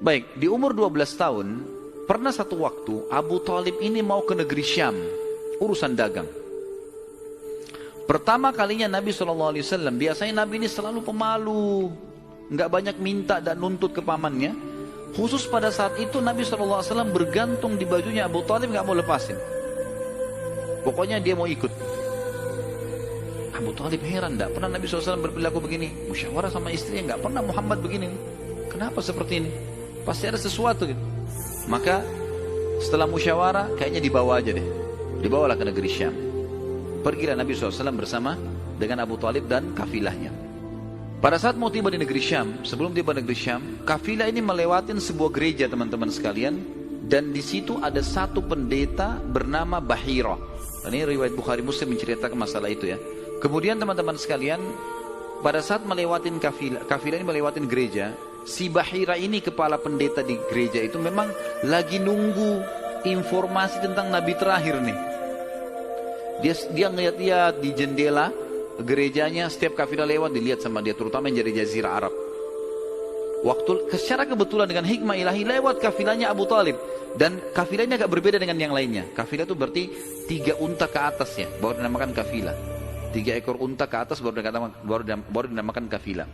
Baik, di umur 12 tahun, pernah satu waktu Abu Thalib ini mau ke negeri Syam, urusan dagang. Pertama kalinya Nabi SAW, biasanya Nabi ini selalu pemalu, nggak banyak minta dan nuntut ke pamannya. Khusus pada saat itu Nabi SAW bergantung di bajunya Abu Thalib, nggak mau lepasin. Pokoknya dia mau ikut. Abu Thalib heran, nggak pernah Nabi SAW berperilaku begini. Musyawarah sama istrinya, nggak pernah Muhammad begini. Kenapa seperti ini? Pasti ada sesuatu gitu. Maka setelah musyawarah, kayaknya dibawa aja deh. Dibawalah ke negeri Syam. Pergilah Nabi SAW bersama dengan Abu Thalib dan kafilahnya. Pada saat mau tiba di negeri Syam, sebelum tiba di negeri Syam, kafilah ini melewatin sebuah gereja teman-teman sekalian, dan di situ ada satu pendeta bernama Bahira. Dan ini riwayat Bukhari Muslim menceritakan masalah itu ya. Kemudian teman-teman sekalian, pada saat melewatin kafilah ini melewatin gereja, si Bahira ini kepala pendeta di gereja itu memang lagi nunggu informasi tentang Nabi terakhir nih. Dia ngeliat-liat di jendela gerejanya, setiap kafilah lewat dilihat sama dia, terutama yang dari Jazirah Arab. Secara kebetulan dengan hikmah ilahi lewat kafilahnya Abu Thalib, dan kafilah ini agak berbeda dengan yang lainnya. Kafilah itu berarti 3 unta ke atas ya, baru dinamakan kafilah. 3 ekor unta ke atas baru dinamakan kafilah.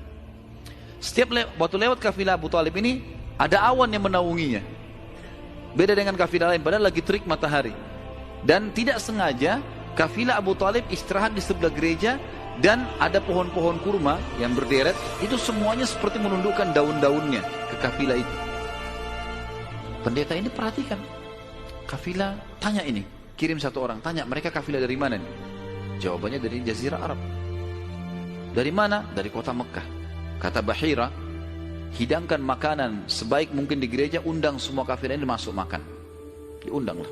Waktu lewat kafilah Abu Thalib ini, ada awan yang menaunginya. Beda dengan kafilah lain, padahal lagi terik matahari. Dan tidak sengaja kafilah Abu Thalib istirahat di sebelah gereja, dan ada pohon-pohon kurma yang berderet, itu semuanya seperti menundukkan daun-daunnya ke kafilah itu. Pendeta ini perhatikan, kafilah tanya ini, kirim satu orang, tanya mereka kafilah dari mana nih? Jawabannya dari Jazirah Arab. Dari mana? Dari kota Mekah. Kata Bahira, hidangkan makanan sebaik mungkin di gereja, undang semua kafilah ini masuk makan. Diundanglah.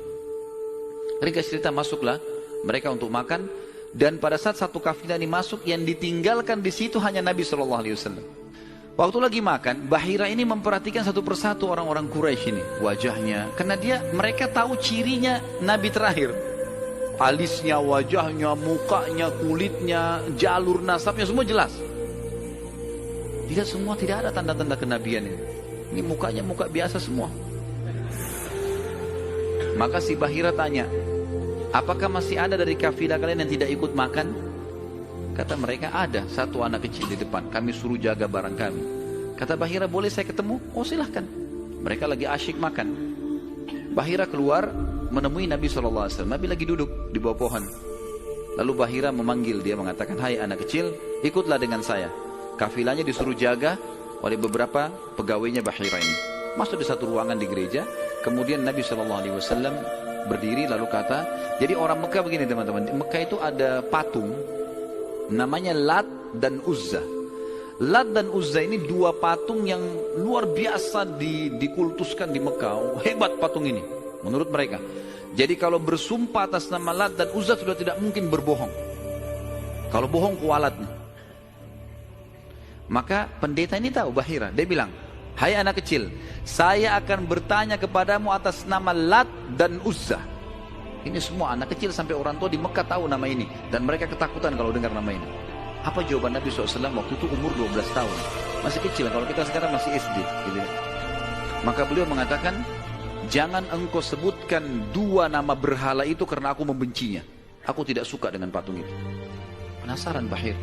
Ringkas cerita, masuklah mereka untuk makan, dan pada saat satu kafilah ini masuk, yang ditinggalkan di situ hanya Nabi SAW. Waktu lagi makan, Bahira ini memperhatikan satu persatu orang-orang Quraisy ini, wajahnya, karena mereka tahu cirinya Nabi terakhir, alisnya, wajahnya, mukanya, kulitnya, jalur nasabnya, semua jelas. Tidak ada tanda-tanda kenabian ini. Ini mukanya muka biasa semua. Maka si Bahira tanya, apakah masih ada dari kafilah kalian yang tidak ikut makan? Kata mereka, ada satu anak kecil di depan, kami suruh jaga barang kami. Kata Bahira, boleh saya ketemu? Oh silahkan. Mereka lagi asyik makan. Bahira keluar menemui Nabi SAW. Nabi lagi duduk di bawah pohon. Lalu Bahira memanggil dia, mengatakan, hai anak kecil, ikutlah dengan saya. Kafilahnya disuruh jaga oleh beberapa pegawainya Bahira ini. Masuk di satu ruangan di gereja. Kemudian Nabi SAW berdiri lalu kata, jadi orang Mekah begini teman-teman, di Mekah itu ada patung namanya Lat dan Uzza. Lat dan Uzza ini 2 patung yang luar biasa dikultuskan di Mekah. Hebat patung ini menurut mereka. Jadi kalau bersumpah atas nama Lat dan Uzza sudah tidak mungkin berbohong. Kalau bohong kualatnya. Maka pendeta ini tahu Bahira, dia bilang, hai anak kecil, saya akan bertanya kepadamu atas nama Lat dan Uzza. Ini semua anak kecil sampai orang tua di Mekah tahu nama ini, dan mereka ketakutan kalau dengar nama ini. Apa jawaban Nabi SAW waktu itu? Umur 12 tahun, masih kecil. Kalau kita sekarang masih SD gitu. Maka beliau mengatakan, jangan engkau sebutkan 2 nama berhala itu karena aku membencinya. Aku tidak suka dengan patung itu. Penasaran Bahir.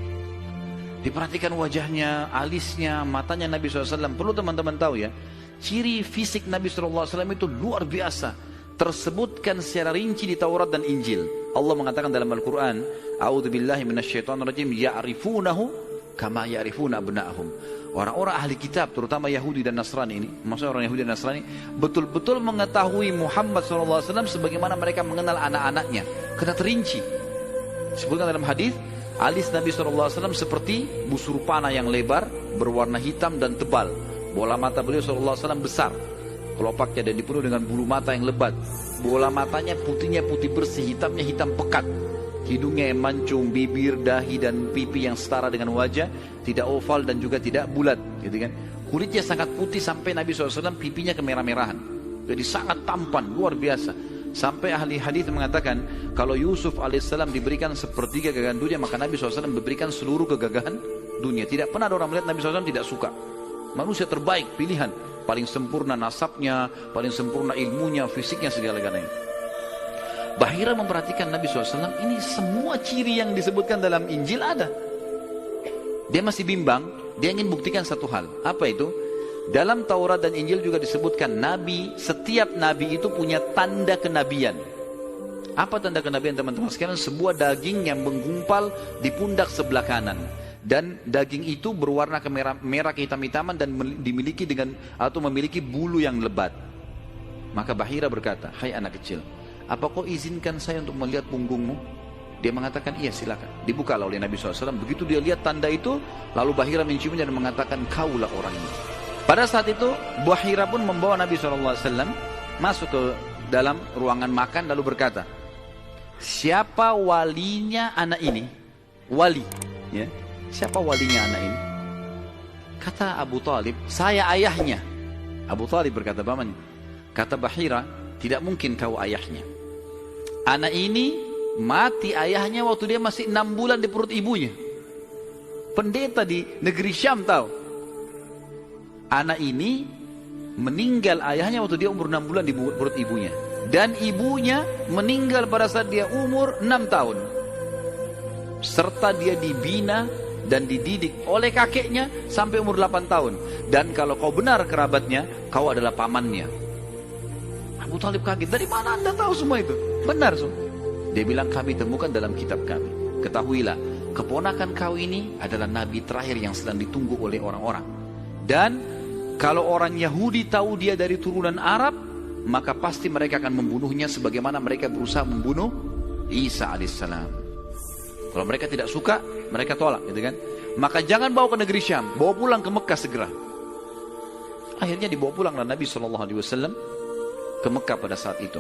Diperhatikan wajahnya, alisnya, matanya Nabi SAW. Perlu teman-teman tahu ya, ciri fisik Nabi SAW itu luar biasa. Tersebutkan secara rinci di Taurat dan Injil. Allah mengatakan dalam Al-Quran, A'udzubillahi minasyaitonirrajim, ya'rifunahu kama ya'rifuna abna'ahum. Orang-orang ahli kitab, terutama Yahudi dan Nasrani ini, maksudnya orang Yahudi dan Nasrani, betul-betul mengetahui Muhammad SAW sebagaimana mereka mengenal anak-anaknya. Karena terinci. Disebutkan dalam hadis, alis Nabi SAW seperti busur panah yang lebar, berwarna hitam dan tebal. Bola mata beliau SAW besar, kelopaknya dan dipenuhi dengan bulu mata yang lebat. Bola matanya putihnya putih bersih, hitamnya hitam pekat. Hidungnya yang mancung, bibir, dahi dan pipi yang setara dengan wajah, tidak oval dan juga tidak bulat, gitu kan. Kulitnya sangat putih sampai Nabi SAW pipinya kemerah-merahan. Jadi sangat tampan, luar biasa. Sampai ahli hadis mengatakan, kalau Yusuf alaihissalam diberikan sepertiga kegagahan dunia, maka Nabi SAW memberikan seluruh kegagahan dunia. Tidak pernah ada orang melihat Nabi SAW tidak suka. Manusia terbaik, pilihan. paling sempurna nasabnya, paling sempurna ilmunya, fisiknya, segala-galanya. Bahira memperhatikan Nabi SAW, ini semua ciri yang disebutkan dalam Injil ada. Dia masih bimbang, dia ingin buktikan satu hal. Apa itu? Dalam Taurat dan Injil juga disebutkan setiap nabi itu punya tanda kenabian. Apa tanda kenabian teman-teman sekalian? Sebuah daging yang menggumpal di pundak sebelah kanan. Dan daging itu berwarna merah kehitam-hitaman dan dimiliki memiliki bulu yang lebat. Maka Bahira berkata, hai anak kecil, apa kau izinkan saya untuk melihat punggungmu? Dia mengatakan, iya silakan. Dibukalah oleh Nabi SAW. Begitu dia lihat tanda itu, lalu Bahira menciumnya dan mengatakan, kaulah orang ini. Pada saat itu, Bahira pun membawa Nabi SAW masuk ke dalam ruangan makan lalu berkata, siapa walinya anak ini? Wali, ya. Siapa walinya anak ini? Kata Abu Talib, saya ayahnya. Abu Talib berkata, pamannya. Kata Bahira, tidak mungkin kau ayahnya. Anak ini mati ayahnya waktu dia masih 6 bulan di perut ibunya. Pendeta di negeri Syam tahu. Anak ini meninggal ayahnya waktu dia umur 6 bulan di perut ibunya. Dan ibunya meninggal pada saat dia umur 6 tahun. Serta dia dibina dan dididik oleh kakeknya sampai umur 8 tahun. Dan kalau kau benar kerabatnya, kau adalah pamannya. Abu Talib kaget, dari mana anda tahu semua itu? Benar semua. Dia bilang, kami temukan dalam kitab kami. Ketahuilah, keponakan kau ini adalah nabi terakhir yang sedang ditunggu oleh orang-orang. Dan kalau orang Yahudi tahu dia dari turunan Arab, maka pasti mereka akan membunuhnya sebagaimana mereka berusaha membunuh Isa alaihissalam. Kalau mereka tidak suka, mereka tolak, gitu kan? Maka jangan bawa ke negeri Syam, bawa pulang ke Mekah segera. Akhirnya dibawa pulanglah Nabi SAW ke Mekah pada saat itu.